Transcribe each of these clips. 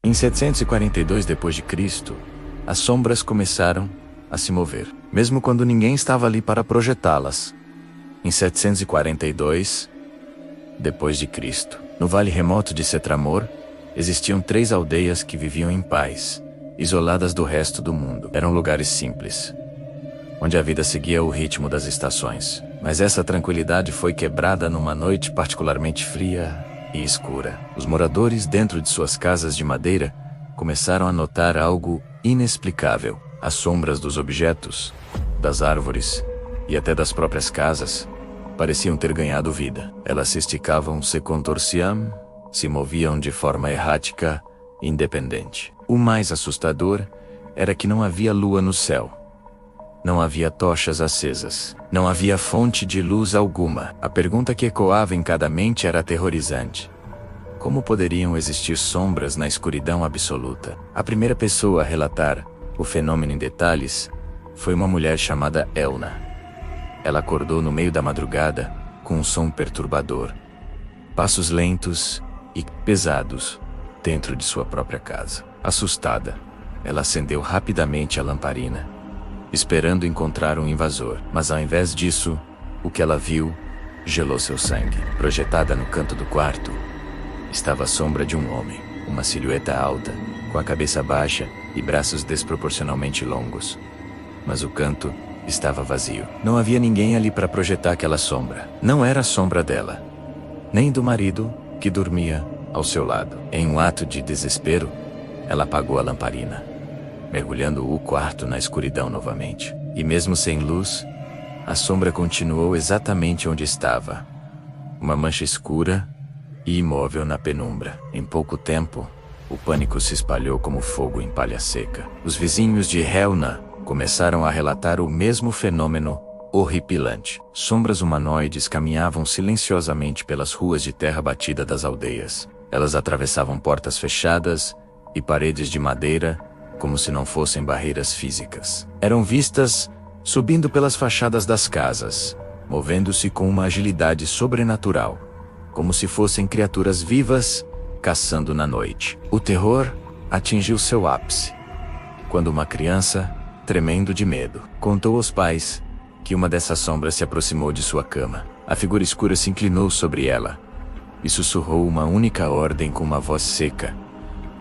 Em 742 d.C., as sombras começaram a se mover, mesmo quando ninguém estava ali para projetá-las. Em 742 d.C., no vale remoto de Setramor, existiam 3 aldeias que viviam em paz, isoladas do resto do mundo. Eram lugares simples, onde a vida seguia o ritmo das estações. Mas essa tranquilidade foi quebrada numa noite particularmente fria e escura. Os moradores, dentro de suas casas de madeira, começaram a notar algo inexplicável. As sombras dos objetos, das árvores e até das próprias casas pareciam ter ganhado vida. Elas se esticavam, se contorciam, se moviam de forma errática e independente. O mais assustador era que não havia lua no céu. Não havia tochas acesas. Não havia fonte de luz alguma. A pergunta que ecoava em cada mente era aterrorizante. Como poderiam existir sombras na escuridão absoluta? A primeira pessoa a relatar o fenômeno em detalhes foi uma mulher chamada Elna. Ela acordou no meio da madrugada com um som perturbador. Passos lentos e pesados dentro de sua própria casa. Assustada, ela acendeu rapidamente a lamparina, esperando encontrar um invasor. Mas ao invés disso, o que ela viu gelou seu sangue. Projetada no canto do quarto, estava a sombra de um homem, uma silhueta alta, com a cabeça baixa e braços desproporcionalmente longos. Mas o canto estava vazio. Não havia ninguém ali para projetar aquela sombra. Não era a sombra dela, nem do marido que dormia ao seu lado. Em um ato de desespero, ela apagou a lamparina, mergulhando o quarto na escuridão novamente. E mesmo sem luz, a sombra continuou exatamente onde estava. Uma mancha escura e imóvel na penumbra. Em pouco tempo, o pânico se espalhou como fogo em palha seca. Os vizinhos de Helna começaram a relatar o mesmo fenômeno horripilante. Sombras humanoides caminhavam silenciosamente pelas ruas de terra batida das aldeias. Elas atravessavam portas fechadas e paredes de madeira, como se não fossem barreiras físicas. Eram vistas subindo pelas fachadas das casas, movendo-se com uma agilidade sobrenatural, como se fossem criaturas vivas caçando na noite. O terror atingiu seu ápice quando uma criança, tremendo de medo, contou aos pais que uma dessas sombras se aproximou de sua cama. A figura escura se inclinou sobre ela e sussurrou uma única ordem com uma voz seca,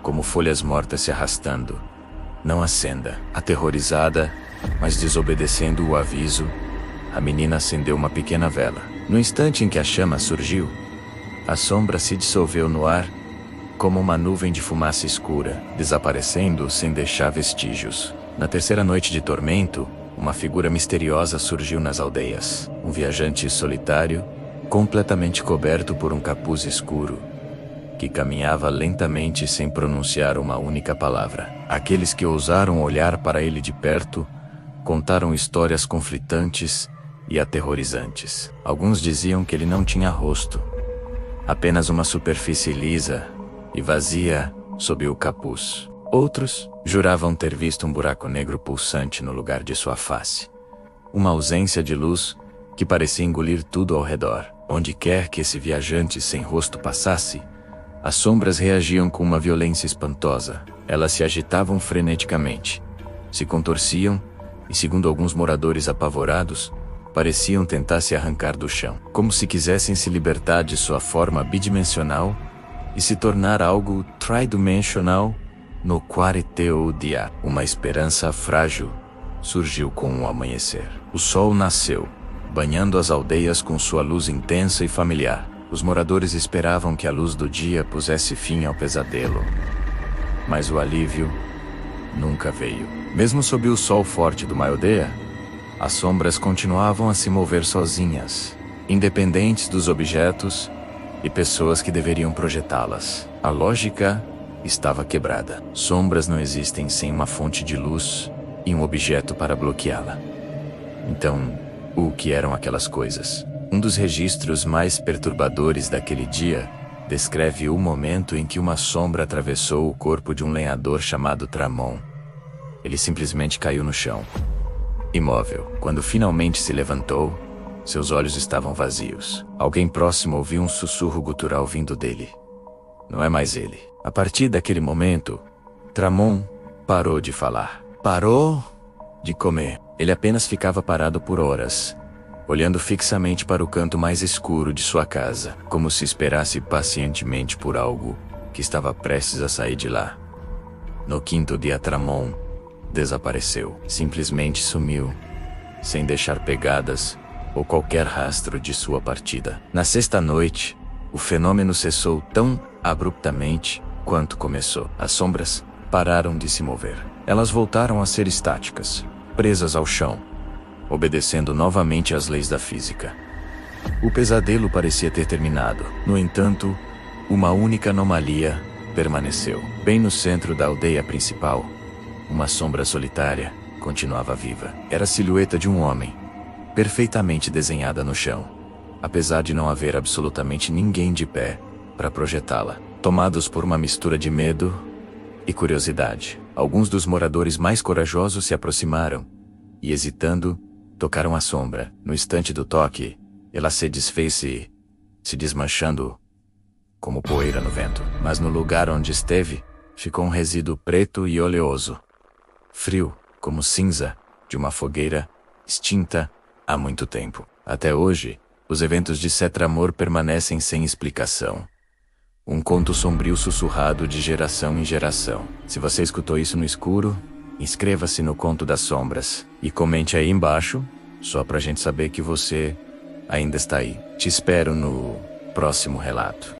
como folhas mortas se arrastando: "Não acenda." Aterrorizada, mas desobedecendo o aviso, a menina acendeu uma pequena vela. No instante em que a chama surgiu, a sombra se dissolveu no ar como uma nuvem de fumaça escura, desaparecendo sem deixar vestígios. Na terceira noite de tormento, uma figura misteriosa surgiu nas aldeias. Um viajante solitário, completamente coberto por um capuz escuro, que caminhava lentamente sem pronunciar uma única palavra. Aqueles que ousaram olhar para ele de perto contaram histórias conflitantes e aterrorizantes. Alguns diziam que ele não tinha rosto, apenas uma superfície lisa e vazia sob o capuz. Outros juravam ter visto um buraco negro pulsante no lugar de sua face. Uma ausência de luz que parecia engolir tudo ao redor. Onde quer que esse viajante sem rosto passasse, as sombras reagiam com uma violência espantosa. Elas se agitavam freneticamente, se contorciam e, segundo alguns moradores apavorados, pareciam tentar se arrancar do chão, como se quisessem se libertar de sua forma bidimensional e se tornar algo tridimensional no quareteu dia. Uma esperança frágil surgiu com o amanhecer. O sol nasceu, banhando as aldeias com sua luz intensa e familiar. Os moradores esperavam que a luz do dia pusesse fim ao pesadelo, mas o alívio nunca veio. Mesmo sob o sol forte de uma aldeia, as sombras continuavam a se mover sozinhas, independentes dos objetos e pessoas que deveriam projetá-las. A lógica estava quebrada. Sombras não existem sem uma fonte de luz e um objeto para bloqueá-la. Então, o que eram aquelas coisas? Um dos registros mais perturbadores daquele dia descreve o momento em que uma sombra atravessou o corpo de um lenhador chamado Tramon. Ele simplesmente caiu no chão, imóvel. Quando finalmente se levantou, seus olhos estavam vazios. Alguém próximo ouviu um sussurro gutural vindo dele. Não é mais ele. A partir daquele momento, Tramon parou de falar. Parou de comer. Ele apenas ficava parado por horas, olhando fixamente para o canto mais escuro de sua casa, como se esperasse pacientemente por algo que estava prestes a sair de lá. No quinto dia, Tramon desapareceu. Simplesmente sumiu, sem deixar pegadas ou qualquer rastro de sua partida. Na sexta noite, o fenômeno cessou tão abruptamente quanto começou. As sombras pararam de se mover. Elas voltaram a ser estáticas, presas ao chão, obedecendo novamente às leis da física. O pesadelo parecia ter terminado. No entanto, uma única anomalia permaneceu. Bem no centro da aldeia principal, uma sombra solitária continuava viva. Era a silhueta de um homem, perfeitamente desenhada no chão, apesar de não haver absolutamente ninguém de pé para projetá-la. Tomados por uma mistura de medo e curiosidade, alguns dos moradores mais corajosos se aproximaram e, hesitando, tocaram a sombra. No instante do toque, ela se desfez, se desmanchando como poeira no vento. Mas no lugar onde esteve, ficou um resíduo preto e oleoso, frio, como cinza de uma fogueira extinta há muito tempo. Até hoje, os eventos de Setramor permanecem sem explicação. Um conto sombrio sussurrado de geração em geração. Se você escutou isso no escuro, inscreva-se no Conto das Sombras e comente aí embaixo, só pra gente saber que você ainda está aí. Te espero no próximo relato.